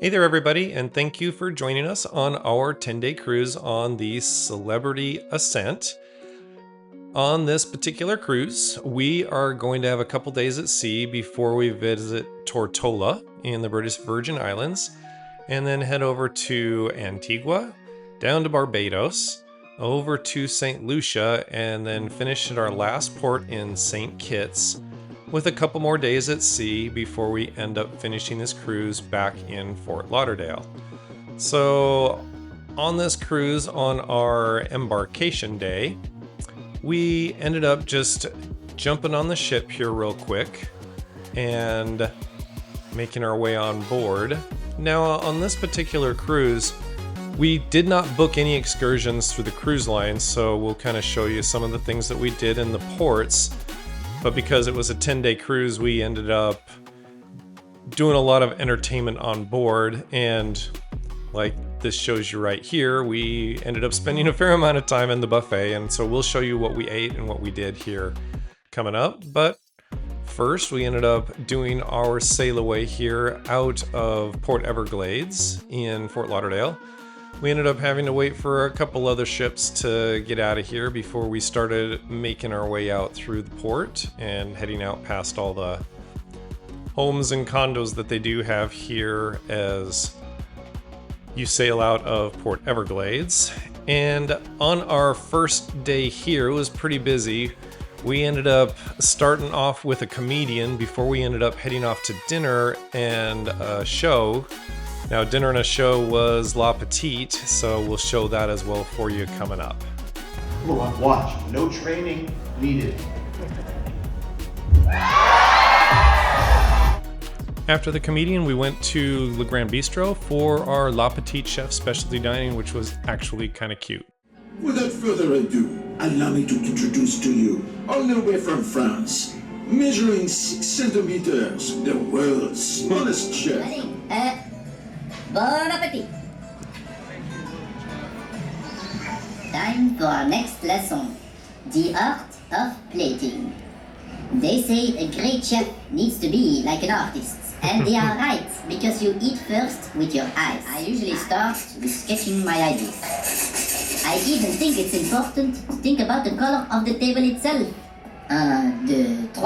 Hey there, everybody, and thank you for joining us on our 10-day cruise on the Celebrity Ascent. On this particular cruise, we are going to have a couple days at sea before we visit Tortola in the British Virgin Islands, and then head over to Antigua, down to Barbados, over to St. Lucia, and then finish at our last port in St. Kitts, with a couple more days at sea before we end up finishing this cruise back in Fort Lauderdale. So on this cruise, on our embarkation day, we ended up just jumping on the ship here real quick and making our way on board. Now on this particular cruise, we did not book any excursions through the cruise line, so we'll kind of show you some of the things that we did in the ports. But because it was a 10-day cruise, we ended up doing a lot of entertainment on board. And like this shows you right here, we ended up spending a fair amount of time in the buffet. And so we'll show you what we ate and what we did here coming up. But first, we ended up doing our sail away here out of Port Everglades in Fort Lauderdale. We ended up having to wait for a couple other ships to get out of here before we started making our way out through the port and heading out past all the homes and condos that they do have here as you sail out of Port Everglades. And on our first day here, it was pretty busy. We ended up starting off with a comedian before we ended up heading off to dinner and a show. Now, dinner and a show was La Petite, so we'll show that as well for you coming up. Number one, watch. No training needed. After the comedian, we went to Le Grand Bistro for our La Petite Chef specialty dining, which was actually kind of cute. Without further ado, allow me to introduce to you, all the way from France, measuring 6 centimeters, the world's smallest chef. Bon appetit! Time for our next lesson, the art of plating. They say a great chef needs to be like an artist, and they are right, because you eat first with your eyes. I usually start with sketching my ideas. I even think it's important to think about the color of the table itself. 1, 2, 3.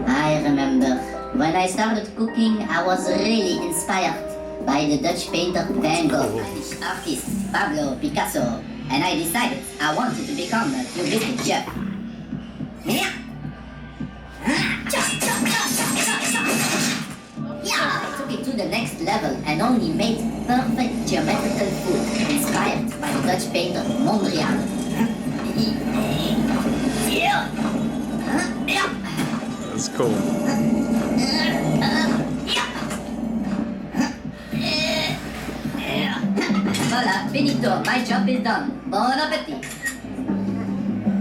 I remember when I started cooking, I was really inspired by the Dutch painter Van Gogh, Spanish artist Pablo Picasso, and I decided I wanted to become a cubistic chef. I took it to the next level and only made perfect geometrical food inspired by the Dutch painter Mondrian. That's cool. Voila, finito, my job is done. Bon appetit.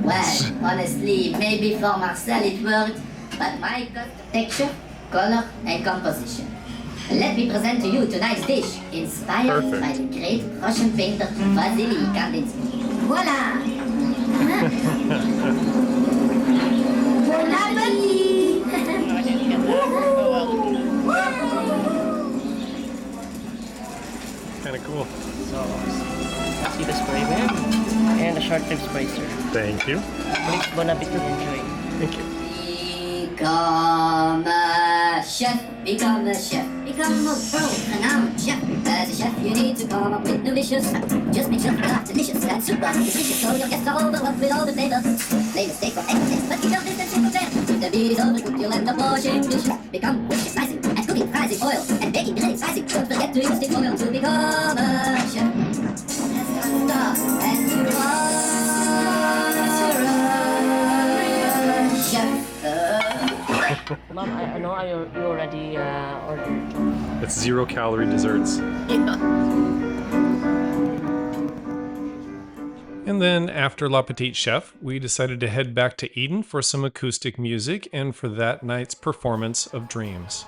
Well, honestly, maybe for Marcel it worked, but my texture, color, and composition. Let me present to you tonight's dish, inspired by the great Russian painter Vasily Kandinsky. Voila! Bon appetit! Kind of cool. So, see the spray bag and the short tip spray, sir. Thank you. Please, bon appetit, enjoy. Thank you. Become a chef, become a chef, become a world-renowned chef. As a chef, you need to come up with delicious. Just make sure they're delicious and super nutritious, so your guests are overwhelmed with all the flavors. Flavors stay for excellence, but you don't listen to prepare. If the beat is overcooked, you'll end up washing dishes. Become quick at slicing and cooking fries in oil and baking bread in slicing. Don't forget to use stick oil to become a chef. And you are a chef. Ma'am, I know you already ordered. It's 0-calorie desserts. And then after La Petite Chef, we decided to head back to Eden for some acoustic music and for that night's performance of Dreams.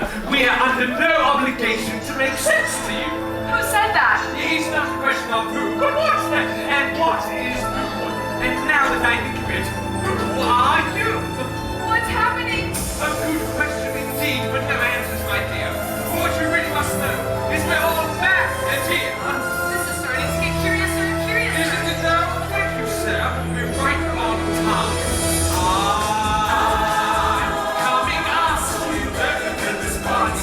sir. We are under no obligation to make sense to you. Who said that? It's not a question of who, but what? And what is who? And now that I think of it, who are you? What's happening? A good question indeed, but no answers, my dear. What you really must know is we're all back and here. This is starting to get curiouser and curiouser. Isn't it now? Thank you, sir. We're right on time. I'm coming us you at this party.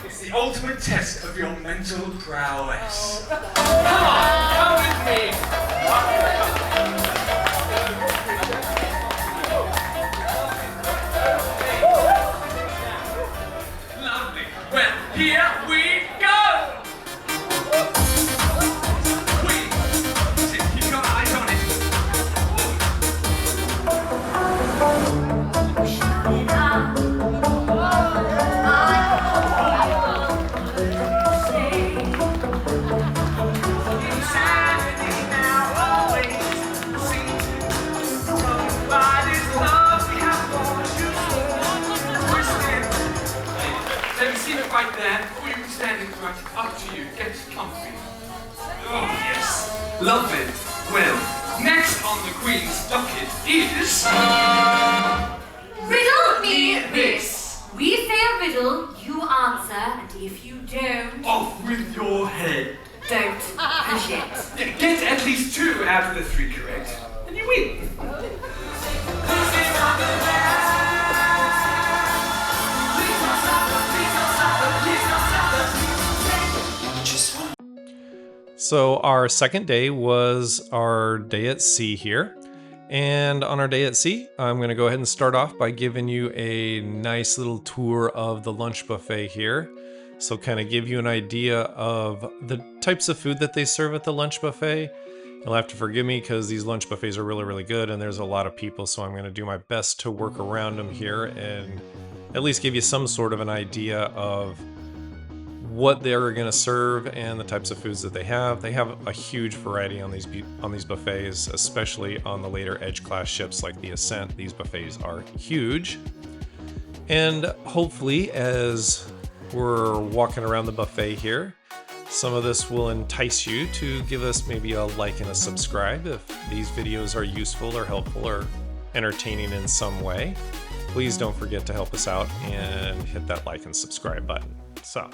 It's the ultimate test of your mental prowess. Come on, come with me. Lovely. Well, here we go. Keep your eyes on it. Let me see it right there, or you can stand it right up to you. Get comfy. Oh, yes. Lovely. Well, next on the Queen's docket is... Riddle me this. We say a riddle, you answer, and if you don't, Off with your head. don't push it. Get at least 2 out of the 3 correct, and you win. So our second day was our day at sea here. And on our day at sea, I'm going to go ahead and start off by giving you a nice little tour of the lunch buffet here. So kind of give you an idea of the types of food that they serve at the lunch buffet. You'll have to forgive me because these lunch buffets are really, really good and there's a lot of people. So I'm going to do my best to work around them here and at least give you some sort of an idea of what they're going to serve and the types of foods that they have. They have a huge variety on these buffets, especially on the later edge class ships like the Ascent. These buffets are huge. And hopefully as we're walking around the buffet here, some of this will entice you to give us maybe a like and a subscribe if these videos are useful or helpful or entertaining in some way. Please don't forget to help us out and hit that like and subscribe button. So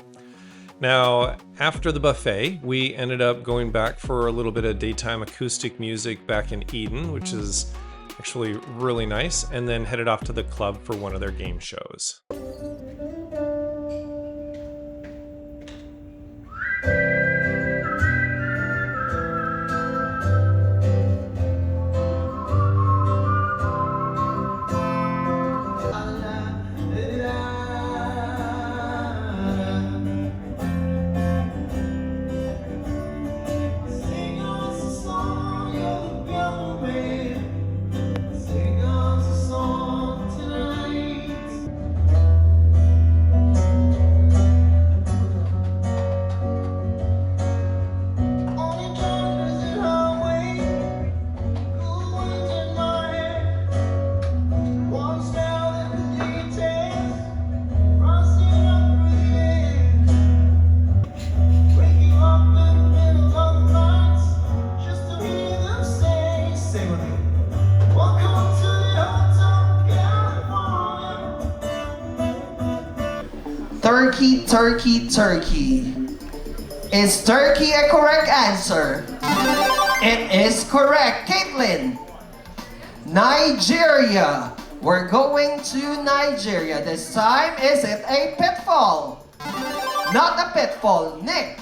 now, after the buffet, we ended up going back for a little bit of daytime acoustic music back in Eden, which is actually really nice, and then headed off to the club for one of their game shows. Turkey, turkey, turkey. Is turkey a correct answer? It is correct, Caitlin. Nigeria. We're going to Nigeria. This time, is it a pitfall? Not a pitfall, Nick.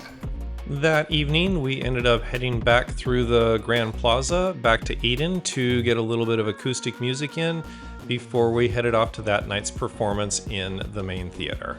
That evening, we ended up heading back through the Grand Plaza back to Eden to get a little bit of acoustic music in before we headed off to that night's performance in the main theater.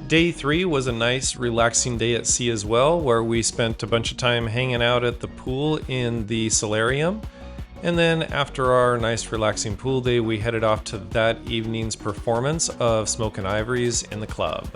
Day 3 was a nice relaxing day at sea as well, where we spent a bunch of time hanging out at the pool in the solarium. And then after our nice relaxing pool day, we headed off to that evening's performance of Smoke and Ivories in the club.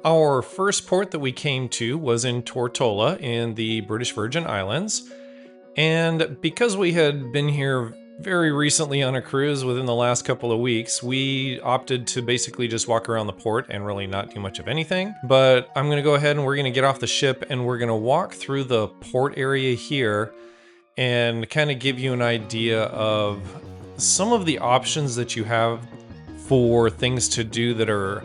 Our first port that we came to was in Tortola in the British Virgin Islands. And because we had been here very recently on a cruise within the last couple of weeks, we opted to basically just walk around the port and really not do much of anything. But I'm going to go ahead and we're going to get off the ship and we're going to walk through the port area here and kind of give you an idea of some of the options that you have for things to do that are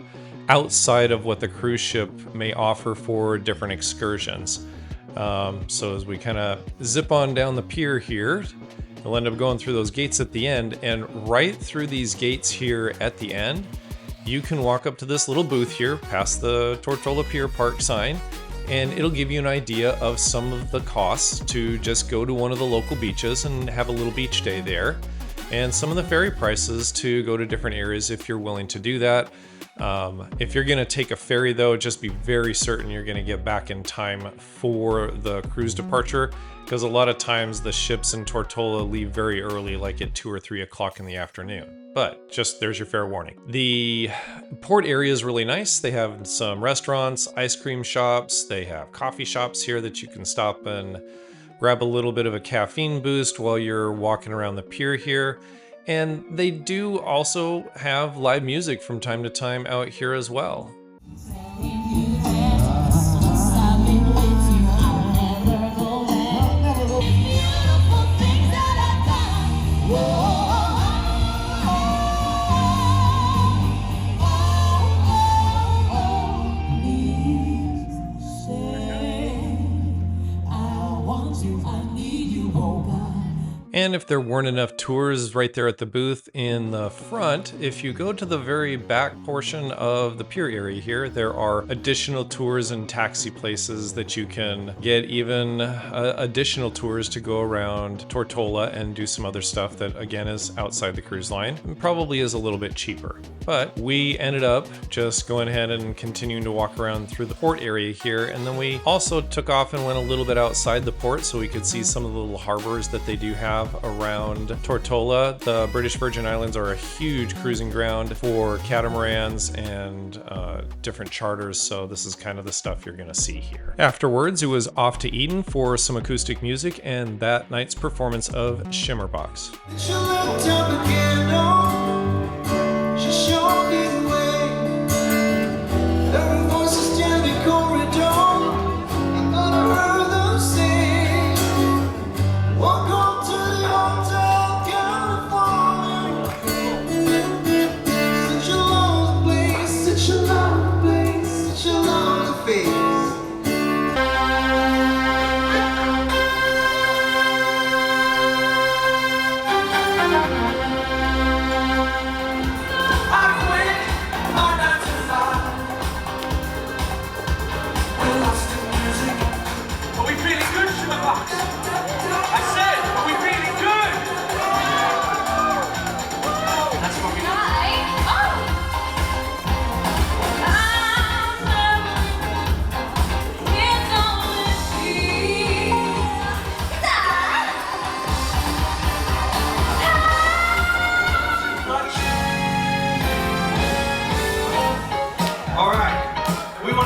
outside of what the cruise ship may offer for different excursions. So as we kind of zip on down the pier here, we'll end up going through those gates at the end, and right through these gates here at the end, you can walk up to this little booth here past the Tortola Pier Park sign, and it'll give you an idea of some of the costs to just go to one of the local beaches and have a little beach day there, and some of the ferry prices to go to different areas if you're willing to do that. If you're going to take a ferry though, just be very certain you're going to get back in time for the cruise departure, because a lot of times the ships in Tortola leave very early, like at 2 or 3 o'clock in the afternoon. But just there's your fair warning. The port area is really nice. They have some restaurants, ice cream shops, they have coffee shops here that you can stop and grab a little bit of a caffeine boost while you're walking around the pier here. And they do also have live music from time to time out here as well. And if there weren't enough tours right there at the booth in the front, if you go to the very back portion of the pier area here, there are additional tours and taxi places that you can get, even additional tours to go around Tortola and do some other stuff that again is outside the cruise line and probably is a little bit cheaper. But we ended up just going ahead and continuing to walk around through the port area here, and then we also took off and went a little bit outside the port so we could see some of the little harbors that they do have around Tortola. The British Virgin Islands are a huge cruising ground for catamarans and different charters, so this is kind of the stuff you're going to see here. Afterwards, it was off to Eden for some acoustic music and that night's performance of Shimmerbox. She looked up again, oh.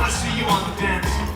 want to see you on the dance floor.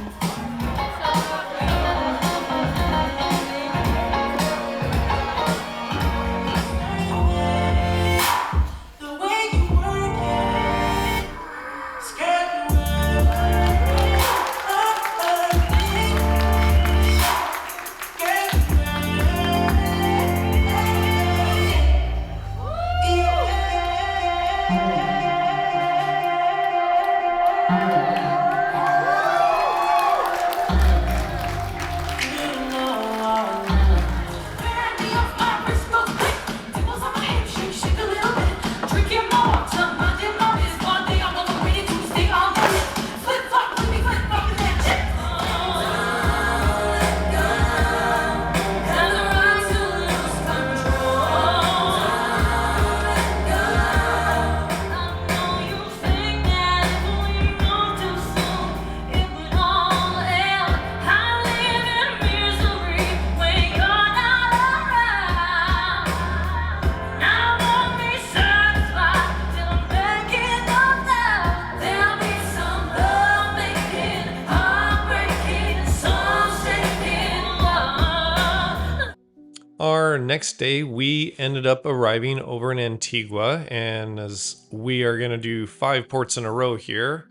Our next day, we ended up arriving over in Antigua, and as we are going to do 5 ports in a row here,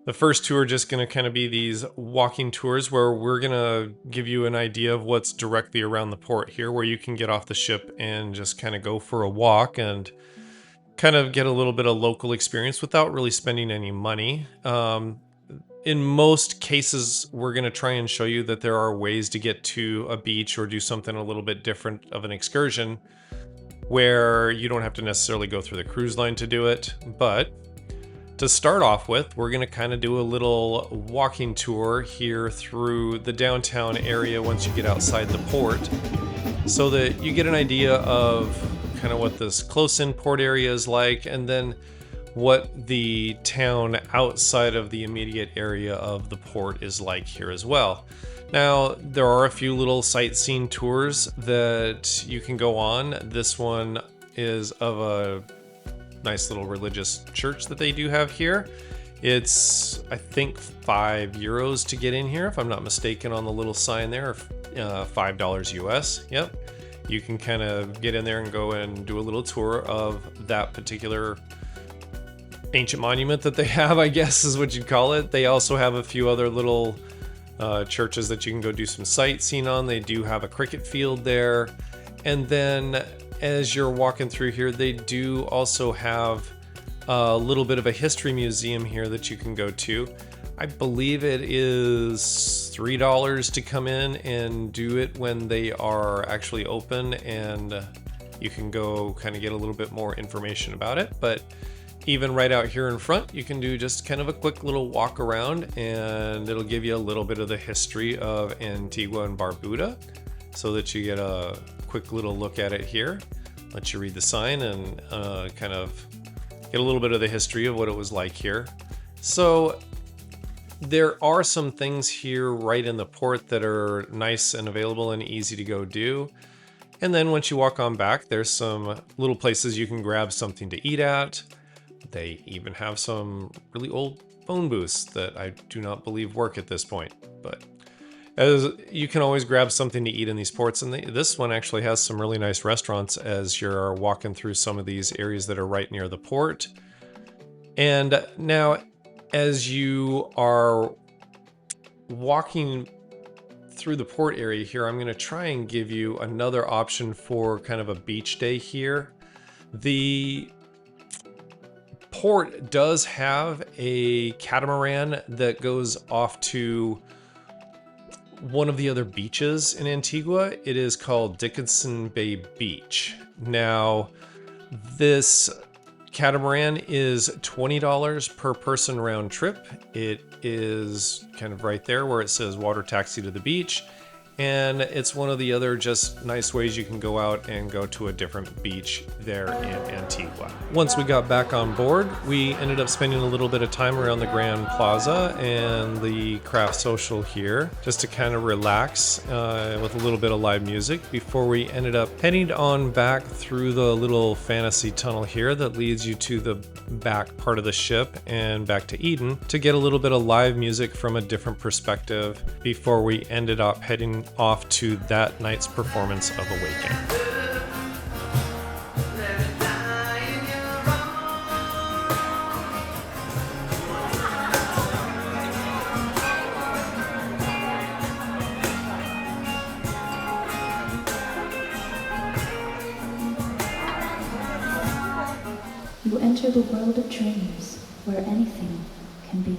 the first 2 are just going to kind of be these walking tours where we're going to give you an idea of what's directly around the port here, where you can get off the ship and just kind of go for a walk and kind of get a little bit of local experience without really spending any money. In most cases, we're going to try and show you that there are ways to get to a beach or do something a little bit different of an excursion where you don't have to necessarily go through the cruise line to do it. But to start off with, we're going to kind of do a little walking tour here through the downtown area once you get outside the port, so that you get an idea of kind of what this close-in port area is like, and then what the town outside of the immediate area of the port is like here as well. Now, there are a few little sightseeing tours that you can go on. This one is of a nice little religious church that they do have here. It's, I think, €5 to get in here, if I'm not mistaken, on the little sign there, $5 US. Yep. You can kind of get in there and go and do a little tour of that particular ancient monument that they have, I guess is what you'd call it. They also have a few other little churches that you can go do some sightseeing on. They do have a cricket field there. And then as you're walking through here, they do also have a little bit of a history museum here that you can go to. I believe it is $3 to come in and do it when they are actually open, and you can go kind of get a little bit more information about it. But even right out here in front, you can do just kind of a quick little walk around, and it'll give you a little bit of the history of Antigua and Barbuda, so that you get a quick little look at it here. Let you read the sign and kind of get a little bit of the history of what it was like here. So there are some things here right in the port that are nice and available and easy to go do. And then once you walk on back, there's some little places you can grab something to eat at. They even have some really old phone booths that I do not believe work at this point, but as you can always grab something to eat in these ports. And this one actually has some really nice restaurants as you're walking through some of these areas that are right near the port. And now, as you are walking through the port area here, I'm going to try and give you another option for kind of a beach day here. The port does have a catamaran that goes off to one of the other beaches in Antigua. It is called Dickinson Bay Beach. Now, this catamaran is $20 per person round trip. It is kind of right there where it says water taxi to the beach. And it's one of the other just nice ways you can go out and go to a different beach there in Antigua. Once we got back on board, we ended up spending a little bit of time around the Grand Plaza and the craft social here just to kind of relax with a little bit of live music before we ended up heading on back through the little fantasy tunnel here that leads you to the back part of the ship and back to Eden to get a little bit of live music from a different perspective before we ended up heading off to that night's performance of Awaken. You enter the world of dreams, where anything can be.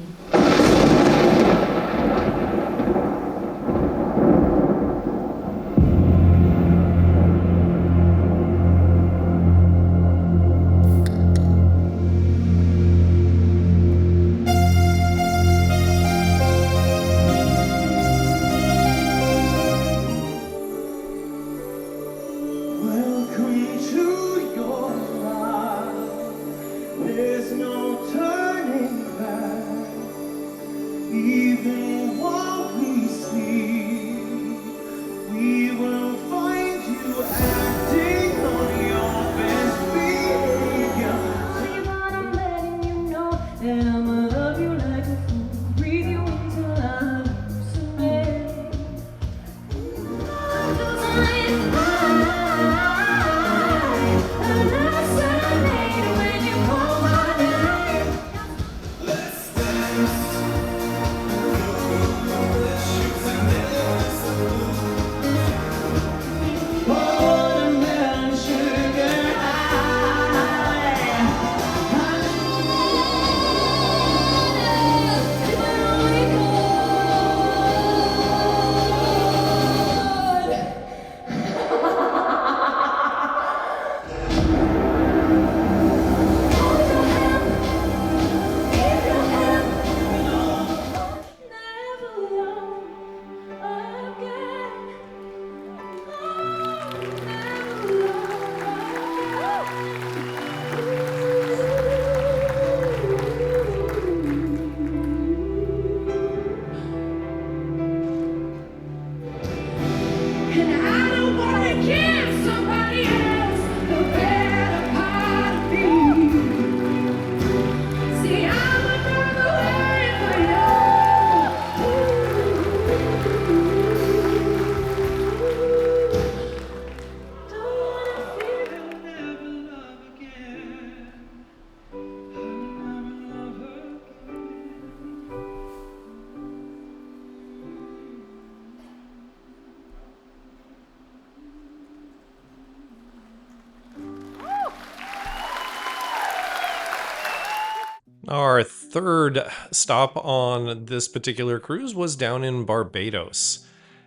Our third stop on this particular cruise was down in Barbados.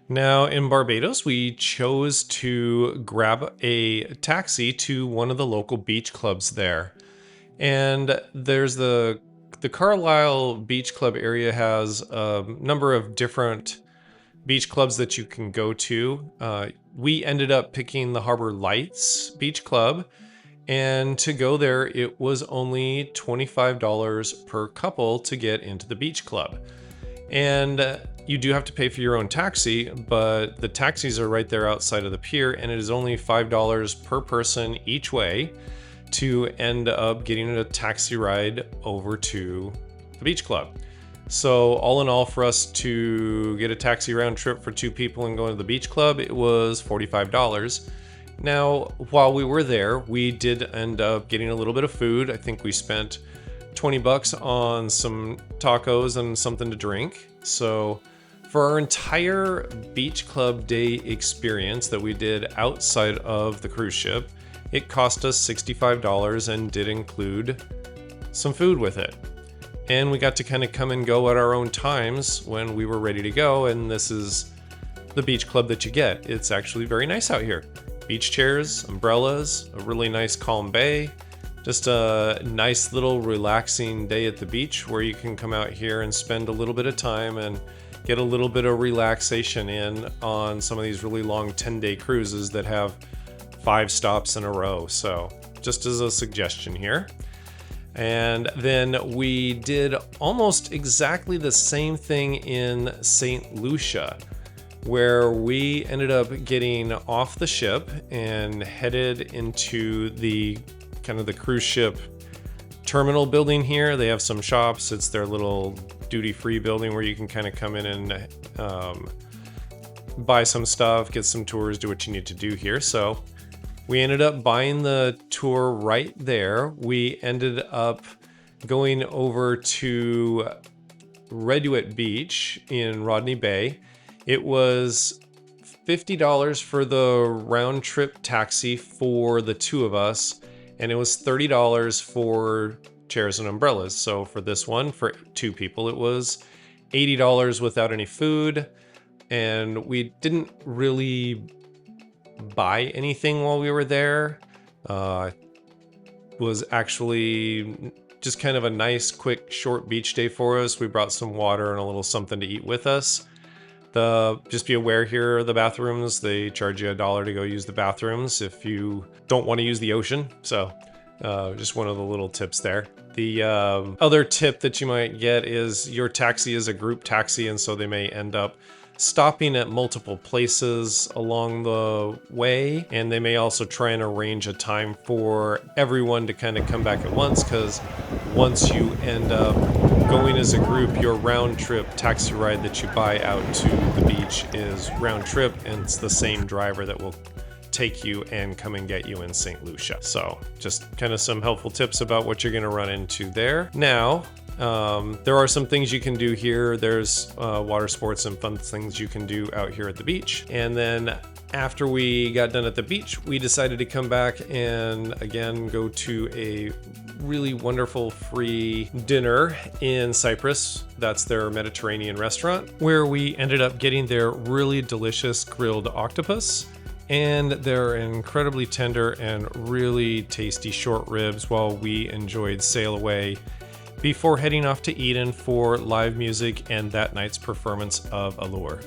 Now, in Barbados, we chose to grab a taxi to one of the local beach clubs there. And there's the Carlisle Beach Club area has a number of different beach clubs that you can go to. We ended up picking the Harbor Lights Beach Club. And to go there, it was only $25 per couple to get into the beach club. And you do have to pay for your own taxi, but the taxis are right there outside of the pier, and it is only $5 per person each way to end up getting a taxi ride over to the beach club. So all in all, for us to get a taxi round trip for two people and go to the beach club, it was $45. Now, while we were there, we did end up getting a little bit of food. I think we spent $20 on some tacos and something to drink. So for our entire beach club day experience that we did outside of the cruise ship, it cost us $65 and did include some food with it. And we got to kind of come and go at our own times when we were ready to go. And this is the beach club that you get. It's actually very nice out here. Beach chairs, umbrellas, a really nice calm bay, just a nice little relaxing day at the beach where you can come out here and spend a little bit of time and get a little bit of relaxation in on some of these really long 10-day cruises that have 5 stops in a row. So just as a suggestion here. And then we did almost exactly the same thing in St. Lucia, where we ended up getting off the ship and headed into the kind of the cruise ship terminal building here. They have some shops. It's their little duty-free building where you can kind of come in and buy some stuff, get some tours, do what you need to do here. So we ended up buying the tour right there. We ended up going over to Redwood Beach in Rodney Bay. It was $50 for the round trip taxi for the 2 of us, and it was $30 for chairs and umbrellas. So for this one, for 2 people, it was $80 without any food, and we didn't really buy anything while we were there. Was actually just kind of a nice, quick, short beach day for us. We brought some water and a little something to eat with us. Just be aware here, the bathrooms, they charge you $1 to go use the bathrooms if you don't want to use the ocean. So just one of the little tips there. The other tip that you might get is your taxi is a group taxi, and so they may end up stopping at multiple places along the way, and they may also try and arrange a time for everyone to kind of come back at once, because once you end up going as a group, your round trip taxi ride that you buy out to the beach is round trip, and it's the same driver that will take you and come and get you in St. Lucia. So just kind of some helpful tips about what you're going to run into there. Now, there are some things you can do here. There's water sports and fun things you can do out here at the beach. And then after we got done at the beach, we decided to come back and again go to a really wonderful free dinner in Cyprus. That's their Mediterranean restaurant, where we ended up getting their really delicious grilled octopus and their incredibly tender and really tasty short ribs while we enjoyed Sail Away before heading off to Eden for live music and that night's performance of Allure.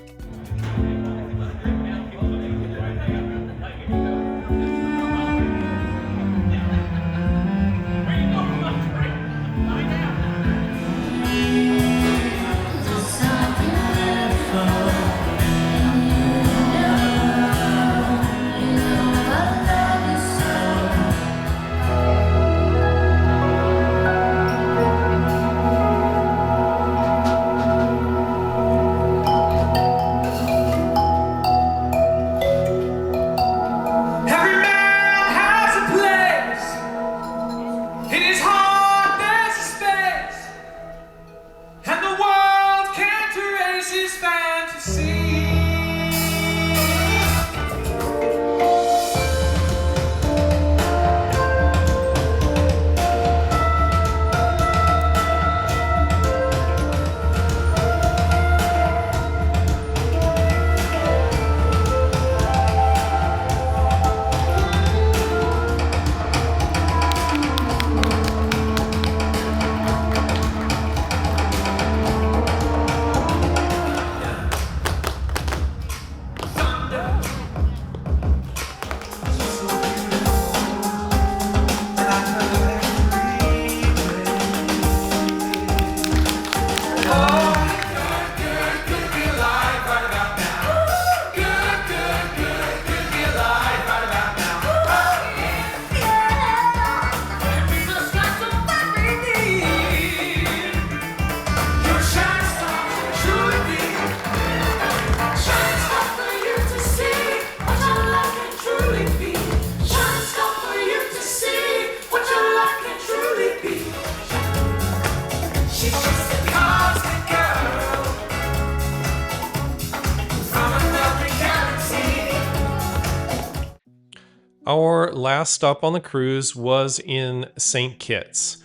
Our last stop on the cruise was in St. Kitts.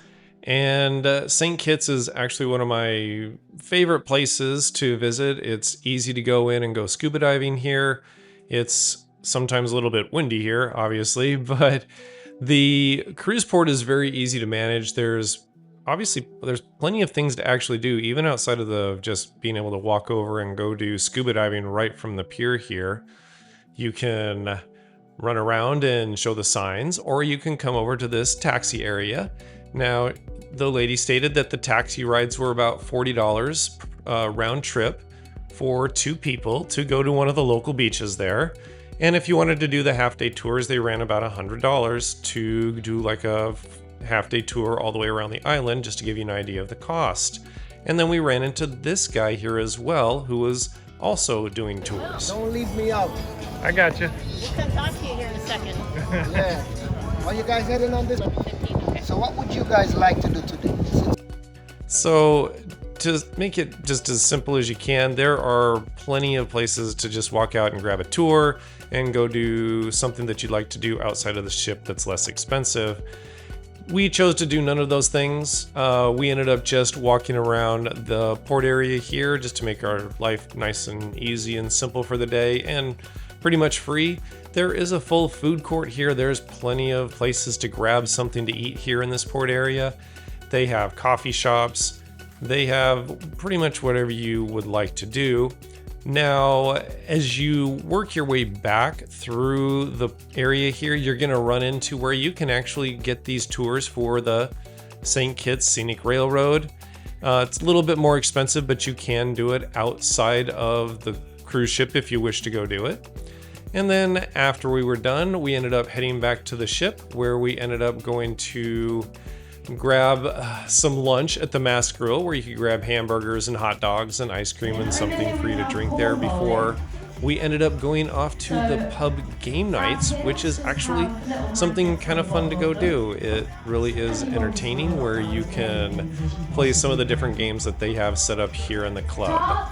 And St. Kitts is actually one of my favorite places to visit. It's easy to go in and go scuba diving here. It's sometimes a little bit windy here, obviously, but the cruise port is very easy to manage. There's obviously there's plenty of things to actually do, even outside of the just being able to walk over and go do scuba diving right from the pier here. You can run around and show the signs, or you can come over to this taxi area. Now, the lady stated that the taxi rides were about $40 round trip for 2 people to go to one of the local beaches there. And if you wanted to do the half-day tours, they ran about $100 to do like a half-day tour all the way around the island, just to give you an idea of the cost. And then we ran into this guy here as well, who was also doing tours. Don't leave me out. I got you. We'll come talk to you here in a second. Yeah. Are you guys heading on this? So what would you guys like to do today? So to make it just as simple as you can, there are plenty of places to just walk out and grab a tour and go do something that you'd like to do outside of the ship that's less expensive. We chose to do none of those things. We ended up just walking around the port area here just to make our life nice and easy and simple for the day, and pretty much free. There is a full food court here. There's plenty of places to grab something to eat here in this port area. They have coffee shops. They have pretty much whatever you would like to do. Now, as you work your way back through the area here, you're going to run into where you can actually get these tours for the St. Kitts Scenic Railroad. It's a little bit more expensive, but you can do it outside of the cruise ship if you wish to go do it. And then after we were done, we ended up heading back to the ship, where we ended up going to grab some lunch at the Mast Grill, where you could grab hamburgers and hot dogs and ice cream and something for you to drink there, before we ended up going off to the pub game nights, which is actually something kind of fun to go do. It really is entertaining, where you can play some of the different games that they have set up here in the club.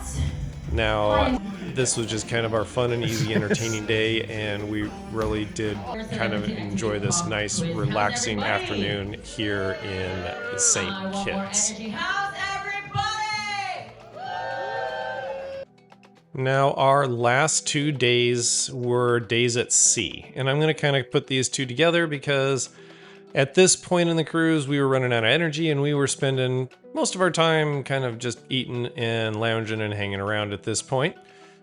Now, this was just kind of our fun and easy entertaining day, and we really did kind of enjoy this nice relaxing afternoon here in St. Kitts. Now, our last 2 days were days at sea, and I'm going to kind of put these two together because at this point in the cruise, we were running out of energy, and we were spending most of our time kind of just eating and lounging and hanging around at this point.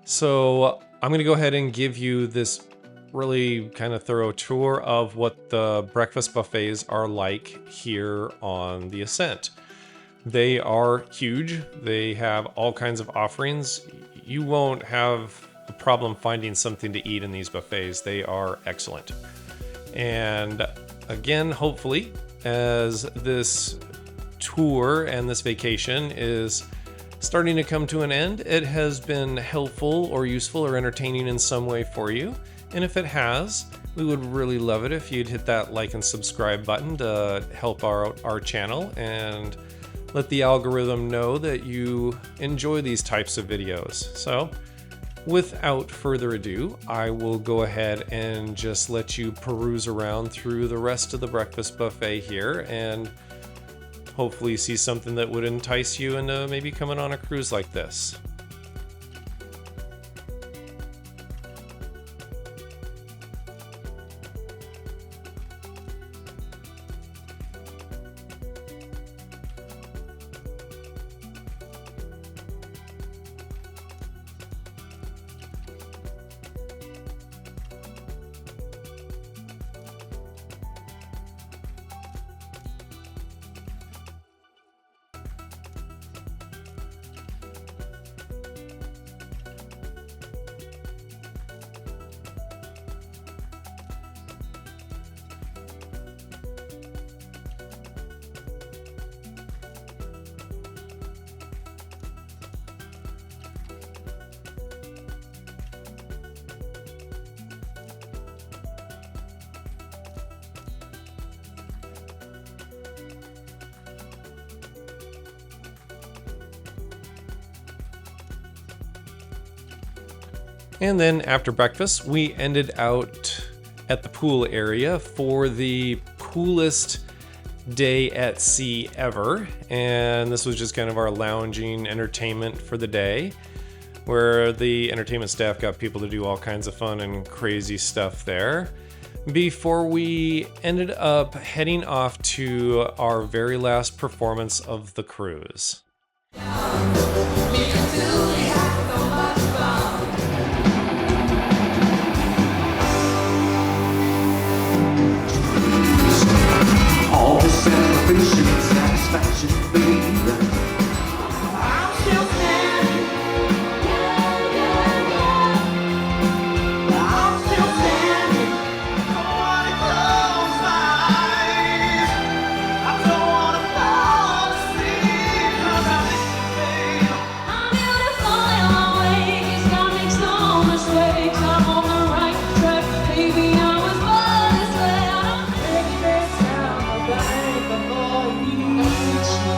So I'm going to go ahead and give you this really kind of thorough tour of what the breakfast buffets are like here on the Ascent. They are huge. They have all kinds of offerings. You won't have a problem finding something to eat in these buffets. They are excellent. And again, hopefully, as this tour and this vacation is starting to come to an end, it has been helpful or useful or entertaining in some way for you. And if it has, we would really love it if you'd hit that like and subscribe button to help our channel and let the algorithm know that you enjoy these types of videos. So without further ado, I will go ahead and just let you peruse around through the rest of the breakfast buffet here, and hopefully see something that would entice you into maybe coming on a cruise like this. And then after breakfast, we ended out at the pool area for the coolest day at sea ever. And this was just kind of our lounging entertainment for the day, where the entertainment staff got people to do all kinds of fun and crazy stuff there. before we ended up heading off to our very last performance of the cruise. All the celebration and satisfaction, baby. I'm still standing. I'm still standing. I don't wanna close my eyes. I don't wanna fall asleep 'cause I miss you, babe. I'm beautiful in my ways. God makes so much space. I'm on the right track, baby. I was born this way. I don't think this time I'll die before you reach me.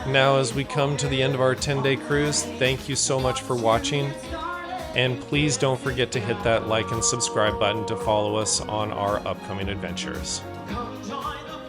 Now, as we come to the end of our 10-day cruise, thank you so much for watching. And please don't forget to hit that like and subscribe button to follow us on our upcoming adventures. Come join the